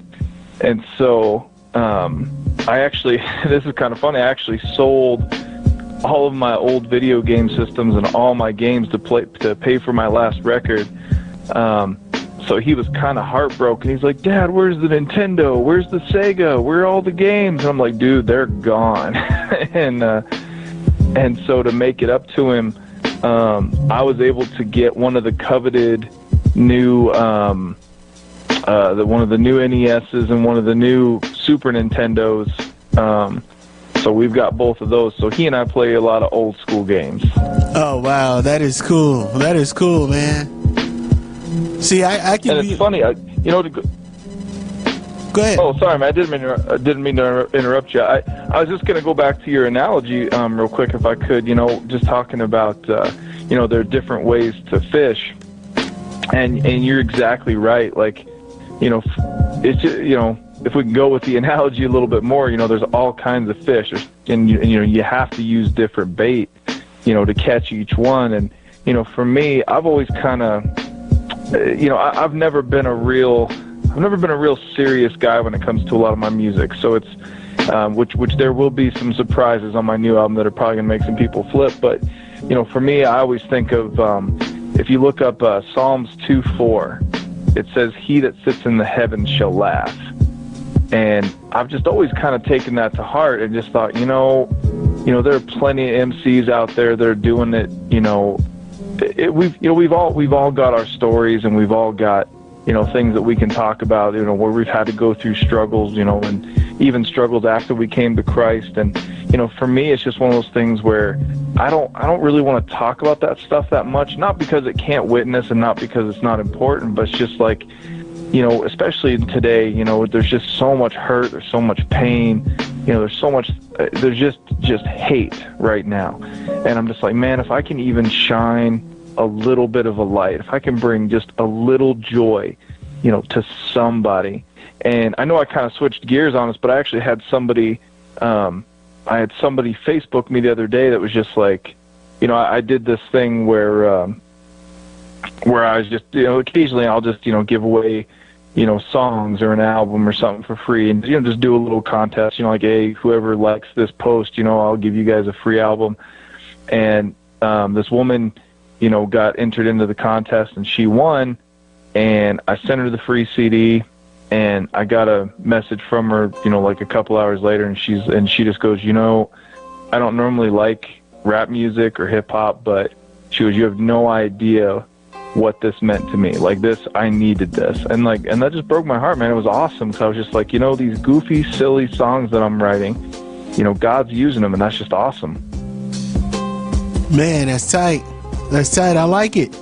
And so I actually, this is kind of funny, I actually sold all of my old video game systems and all my games to pay for my last record. So he was kind of heartbroken. He's like, Dad, where's the Nintendo? Where's the Sega? Where are all the games? And I'm like, dude, they're gone. and so to make it up to him, I was able to get one of the coveted new, one of the new NESs and one of the new Super Nintendos. So we've got both of those. So he and I play a lot of old school games. Oh, wow. That is cool. That is cool, man. See, I can. And it's funny, go ahead. Oh, sorry, man. I didn't mean to interrupt you. I was just going to go back to your analogy real quick, if I could. Just talking about there are different ways to fish, and you're exactly right. Like, it's just, if we can go with the analogy a little bit more, there's all kinds of fish, and you have to use different bait, to catch each one. And for me, I've always kind of, I've never been a real serious guy when it comes to a lot of my music. So it's which there will be some surprises on my new album that are probably gonna make some people flip. But for me, I always think of if you look up Psalms 2:4, it says, "He that sits in the heavens shall laugh." And I've just always kind of taken that to heart and just thought, there are plenty of MCs out there that are doing it. We've all got our stories, and we've all got things that we can talk about, where we've had to go through struggles, and even struggles after we came to Christ. And for me, it's just one of those things where I don't really want to talk about that stuff that much, not because it can't witness and not because it's not important, but it's just like, especially today, there's just so much hurt, there's so much pain, there's so much, there's just hate right now. And I'm just like, man, if I can even shine a little bit of a light, if I can bring just a little joy, to somebody. And I know I kind of switched gears on this, but I actually had somebody Facebook me the other day that was just like, I did this thing where I was just, occasionally I'll just, give away, songs or an album or something for free, and just do a little contest, like, hey, whoever likes this post, I'll give you guys a free album. And this woman, got entered into the contest, and she won, and I sent her the free CD, and I got a message from her, like a couple hours later, and she just goes, I don't normally like rap music or hip hop, but she goes, you have no idea what this meant to me. Like, this, I needed this. And that just broke my heart, man. It was awesome, because I was just like, these goofy, silly songs that I'm writing, God's using them, and that's just awesome. Man, that's tight. That's tight. I like it.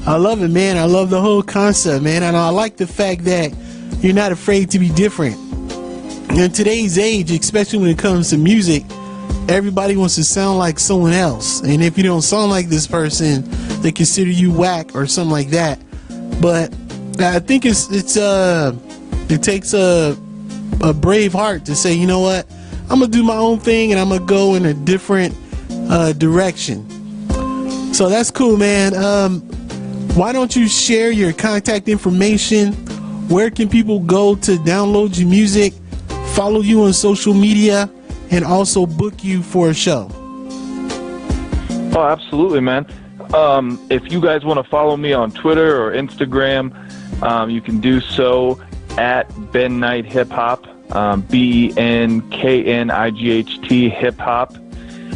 I love it, man. I love the whole concept, man. And I like the fact that you're not afraid to be different. In today's age, especially when it comes to music, everybody wants to sound like someone else. And if you don't sound like this person, they consider you whack or something like that. But I think it takes a brave heart to say, you know what, I'm going to do my own thing, and I'm going to go in a different direction. So that's cool, man. Why don't you share your contact information? Where can people go to download your music, follow you on social media, and also book you for a show? Oh, absolutely, man. If you guys want to follow me on Twitter or Instagram, you can do so at Ben Knight Hip Hop, BENKNIGHT Hip Hop.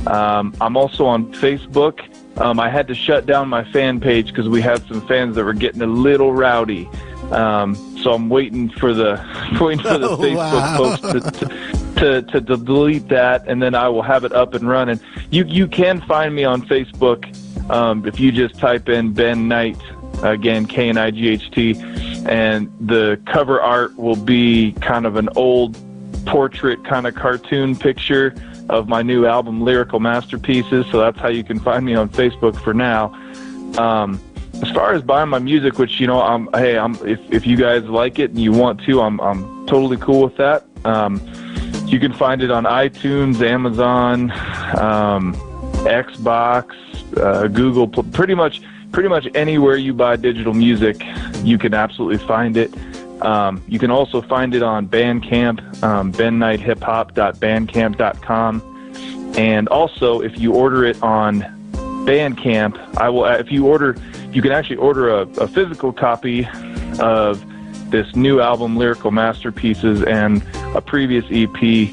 I'm also on Facebook. I had to shut down my fan page because we had some fans that were getting a little rowdy. So I'm waiting for the Facebook folks to delete that, and then I will have it up and running. You can find me on Facebook if you just type in Ben Knight, again, KNIGHT, and the cover art will be kind of an old portrait kind of cartoon picture of my new album, Lyrical Masterpieces. So that's how you can find me on Facebook for now. As far as buying my music, which, if you guys like it and you want to, I'm totally cool with that. You can find it on iTunes, Amazon, Xbox, Google, pretty much anywhere you buy digital music, you can absolutely find it. You can also find it on Bandcamp, BenKnightHipHop.bandcamp.com. And also, if you order it on Bandcamp, you can actually order a physical copy of this new album, Lyrical Masterpieces, and a previous EP.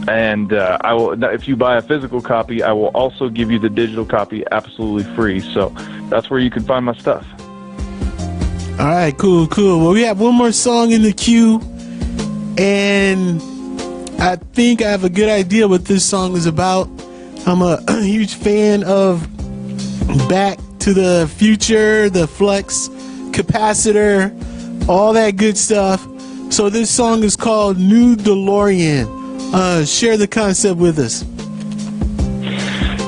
I will. If you buy a physical copy, I will also give you the digital copy absolutely free. So that's where you can find my stuff. All right, cool. Well, we have one more song in the queue, and I think I have a good idea what this song is about. I'm a huge fan of Back to the Future, the Flux Capacitor, all that good stuff. So this song is called New DeLorean. Share the concept with us.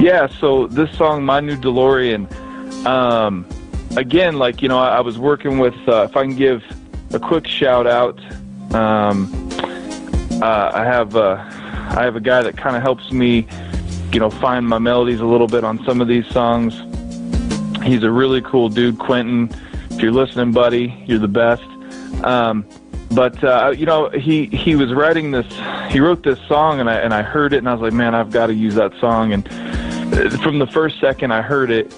Yeah, so this song, My New DeLorean, again, like, you know, I was working with, if I can give a quick shout out, I have a guy that kind of helps me, you know, find my melodies a little bit on some of these songs. He's a really cool dude, Quentin. If you're listening, buddy, you're the best. But you know, he was writing this. He wrote this song, and I heard it, and I was like, man, I've got to use that song. And from the first second I heard it,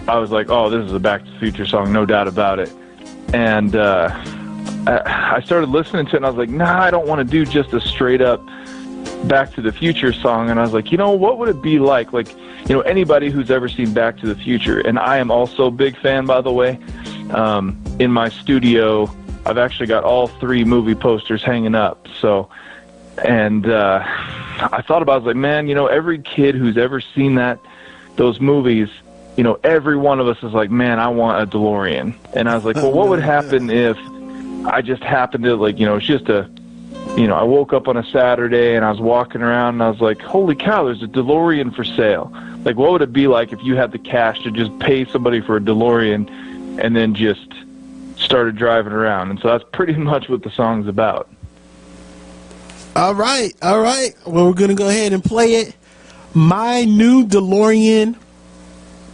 I was like, oh, this is a Back to the Future song, no doubt about it. And I started listening to it, and I was like, nah, I don't want to do just a straight up Back to the Future song. And I was like, you know, what would it be like? Like, you know, anybody who's ever seen Back to the Future, and I am also a big fan, by the way. In my studio, I've actually got all 3 movie posters hanging up. So, and I thought about it, I was like, man, you know, every kid who's ever seen those movies, you know, every one of us is like, man, I want a DeLorean. And I was like, well, what would happen if I just happened to, like, you know, it's just I woke up on a Saturday and I was walking around and I was like, holy cow, there's a DeLorean for sale. Like, what would it be like if you had the cash to just pay somebody for a DeLorean and then just started driving around? And so that's pretty much what the song's about. All right. Well, we're going to go ahead and play it. My New DeLorean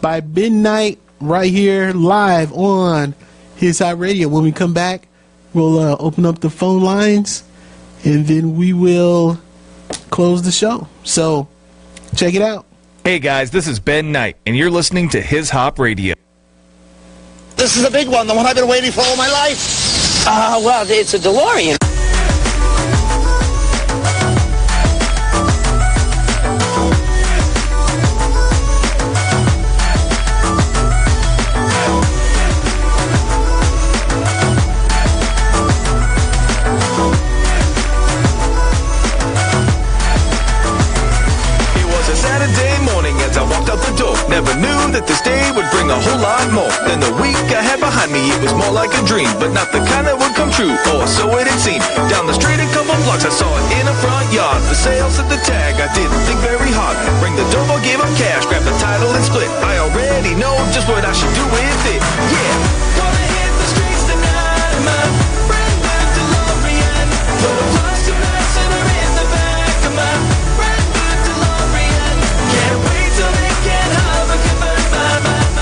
by Midnight right here live on His Hot Radio. When we come back, we'll open up the phone lines and then we will close the show. So check it out. Hey guys, this is Ben Knight, and you're listening to His Hop Radio. This is a big one, the one I've been waiting for all my life. Well, it's a DeLorean. Never knew that this day would bring a whole lot more than the week I had behind me. It was more like a dream, but not the kind that would come true, or so it had seemed. Down the street a couple blocks, I saw it in a front yard. For sale, said the tag, I didn't think very hard. Ring the doorbell, gave him cash, grabbed the title and split. I already know just what I should do with it. Yeah, gonna hit the streets tonight in my brand new DeLorean. Put a plus capacitor in the back of my brand new DeLorean. Can't wait till they can hover, convert my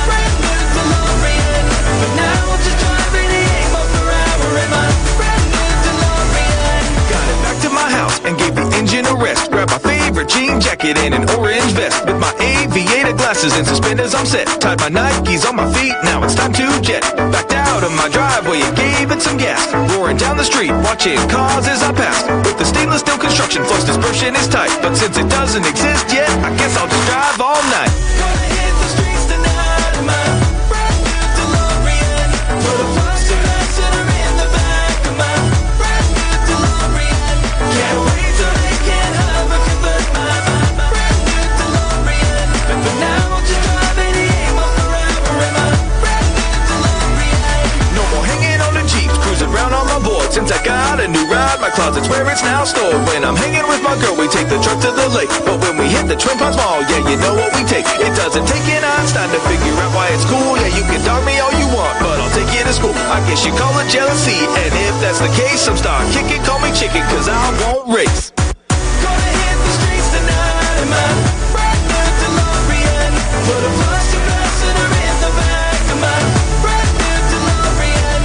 brand new DeLorean. But now I'm just driving 8 miles per hour in my brand new DeLorean. Got it back to my house and gave the engine a rest. Grabbed my favorite jean jacket and an orange vest. With my aviator glasses and suspenders, I'm set. Tied my Nikes on my feet, now it's time to jet. Backed out of my driveway and gave it some gas. Roaring down the street, watching cars as I pass. With the stainless steel construction, flux dispersion is tight. But since it doesn't exist yet, I guess I'll just drive all night. Gonna hit the streets tonight in my brand new DeLorean. Put a plus capacitor in the back of my brand new DeLorean. Can't wait till they can hover, convert my brand new DeLorean. But now I'm just driving 8 miles per hour in my brand new DeLorean. No more hanging on the Jeeps, cruising around on my board. Since I got a new ride, my closet's where it's now stored. When I'm hanging with my girl, we take the truck to the lake. But when we hit the Twin Ponds Mall, yeah, you know what we take. It doesn't take an Einstein to figure out why it's cool. Yeah, you can dog me all you want, but I'll take you to school. I guess you call it jealousy, and if that's the case, I'm start kicking, call me chicken, cause I won't race. Gonna hit the streets tonight in my brand new DeLorean. Put a plus capacitor in the back of my brand new DeLorean.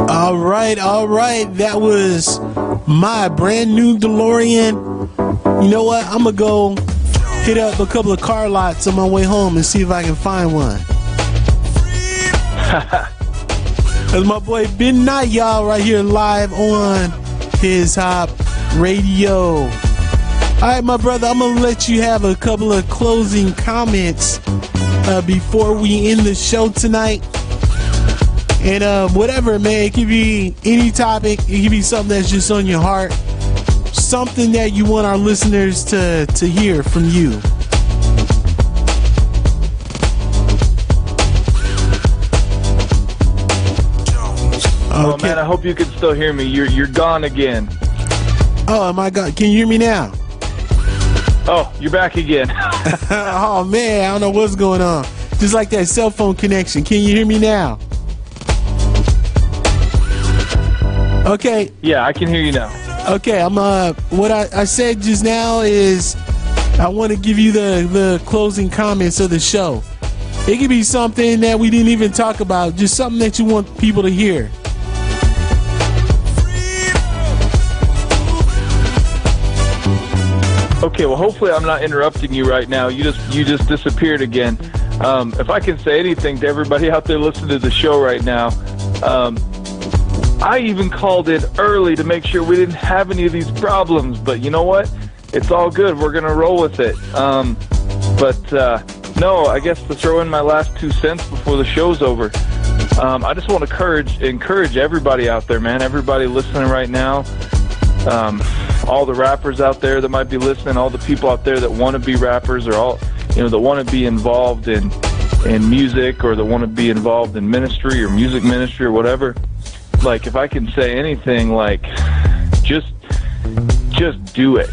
All right. That was my brand new DeLorean. You know what? I'm going to go hit up a couple of car lots on my way home and see if I can find one. That's my boy Ben Knight, y'all, right here live on His Hop Radio. All right, my brother, I'm going to let you have a couple of closing comments before we end the show tonight. And whatever, man, it could be any topic. It could be something that's just on your heart. Something that you want our listeners to hear from you. Oh man, I hope you can still hear me. You're gone again. Oh my God, can you hear me now? Oh, you're back again. Oh man, I don't know what's going on. Just like that cell phone connection. Can you hear me now? Okay. Yeah, I can hear you now. Okay, I'm what I said just now is I want to give you the closing comments of the show. It could be something that we didn't even talk about, just something that you want people to hear. Okay, well, hopefully I'm not interrupting you right now. You just disappeared again. If I can say anything to everybody out there listening to the show right now, I even called in early to make sure we didn't have any of these problems. But you know what? It's all good. We're going to roll with it. No, I guess to throw in my last 2 cents before the show's over, I just want to encourage everybody out there, man, everybody listening right now, all the rappers out there that might be listening, all the people out there that want to be rappers or all, that want to be involved in music or that want to be involved in ministry or music ministry or whatever. Like, if I can say anything, like, just do it.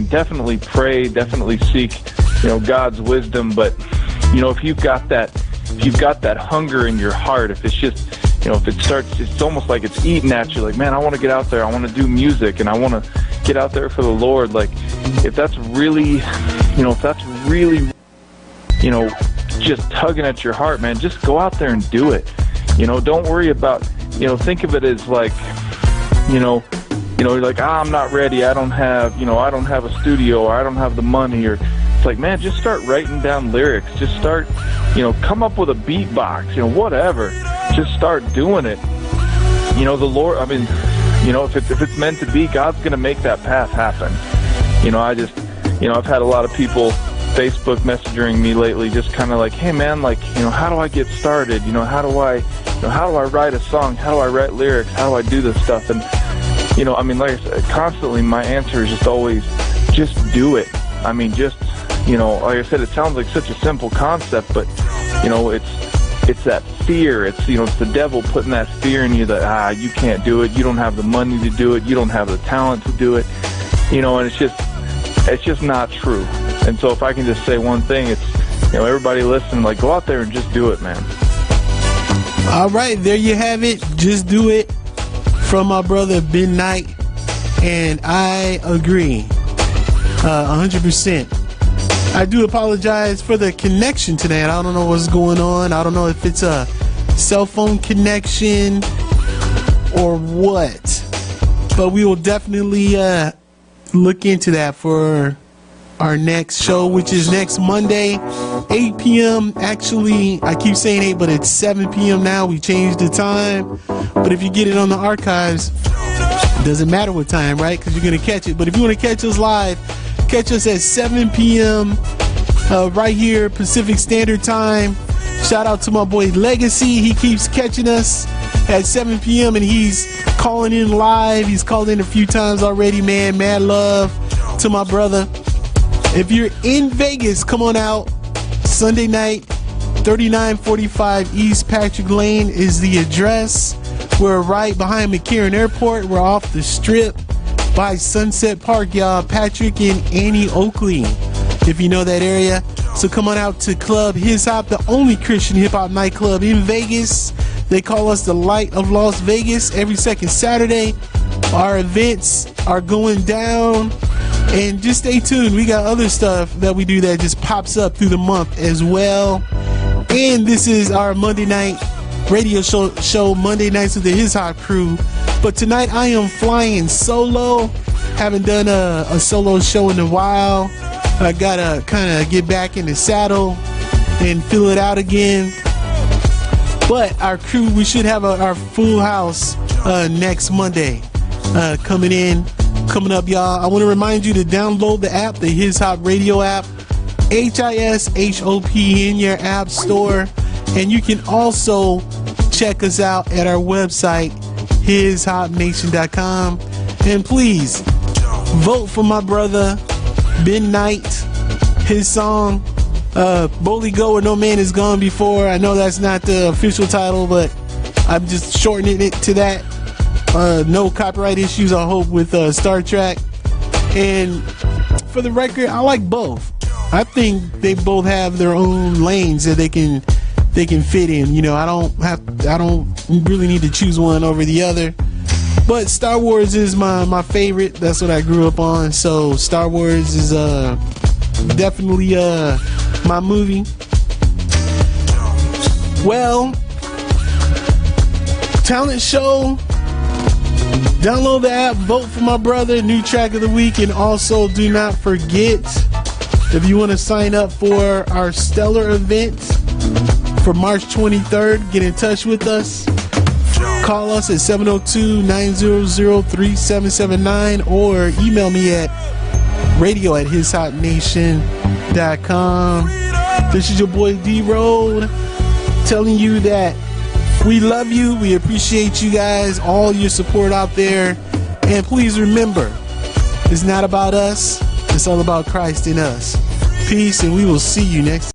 Definitely pray, definitely seek, God's wisdom. But, if you've got that hunger in your heart, if it's just, it's almost like it's eating at you. Like, man, I want to get out there. I want to do music and I want to get out there for the Lord. Like, if that's really, just tugging at your heart, man, just go out there and do it. Don't worry about, think of it as like, you're like, I'm not ready. I don't have a studio, or I don't have the money, or it's like, man, just start writing down lyrics. Just start, come up with a beatbox, whatever. Just start doing it. The Lord, if it's meant to be, God's going to make that path happen. I've had a lot of people Facebook messaging me lately, just kind of like, hey man, like, how do I get started? How do I write a song? How do I write lyrics? How do I do this stuff? And, like I said, constantly my answer is just always, just do it. Like I said, it sounds like such a simple concept, but, it's that fear. It's, it's the devil putting that fear in you that, you can't do it. You don't have the money to do it. You don't have the talent to do it. And it's just not true. And so if I can just say one thing, it's, everybody listening, like, go out there and just do it, man. All right, there you have it. Just do it, from my brother Ben Knight. And I agree 100%. I do apologize for the connection today. I don't know what's going on. I don't know if it's a cell phone connection or what. But we will definitely look into that for our next show, which is next Monday, 8 p.m. Actually, I keep saying 8, but it's 7 p.m. now. We changed the time. But if you get it on the archives, it doesn't matter what time, right? Because you're going to catch it. But if you want to catch us live, catch us at 7 p.m. Right here, Pacific Standard Time. Shout out to my boy Legacy. He keeps catching us at 7 p.m. and he's calling in live. He's called in a few times already, man. Mad love to my brother. If you're in Vegas, come on out. Sunday night, 3945 East Patrick Lane is the address. We're right behind McCarran Airport. We're off the strip by Sunset Park, y'all. Patrick and Annie Oakley, if you know that area. So come on out to Club His Hop, the only Christian hip-hop nightclub in Vegas. They call us the Light of Las Vegas. Every second Saturday, our events are going down. And just stay tuned. We got other stuff that we do that just pops up through the month as well. And this is our Monday night radio show Monday nights with the His Hop crew. But tonight I am flying solo. Haven't done a solo show in a while. I gotta kind of get back in the saddle and fill it out again. But our crew, we should have our full house next Monday coming up, y'all. I want to remind you to download the app, the His Hop Radio app, HISHOP in your app store. And you can also check us out at our website, hishopnation.com. And please vote for my brother Ben Knight. His song Boldly Go Where No Man Is Gone Before. I know that's not the official title, but I'm just shortening it to that. No copyright issues, I hope, with Star Trek. And for the record, I like both. I think they both have their own lanes that they can fit in. You know, I don't really need to choose one over the other. But Star Wars is my favorite. That's what I grew up on. So Star Wars is definitely my movie. Well, talent show. Download the app, vote for my brother, new track of the week, and also do not forget, if you want to sign up for our Stellar event for March 23rd, get in touch with us. Call us at 702-900-3779 or email me at radio@hishopnation.com. This is your boy D-Road telling you that we love you. We appreciate you guys, all your support out there. And please remember, it's not about us. It's all about Christ in us. Peace, and we will see you next time.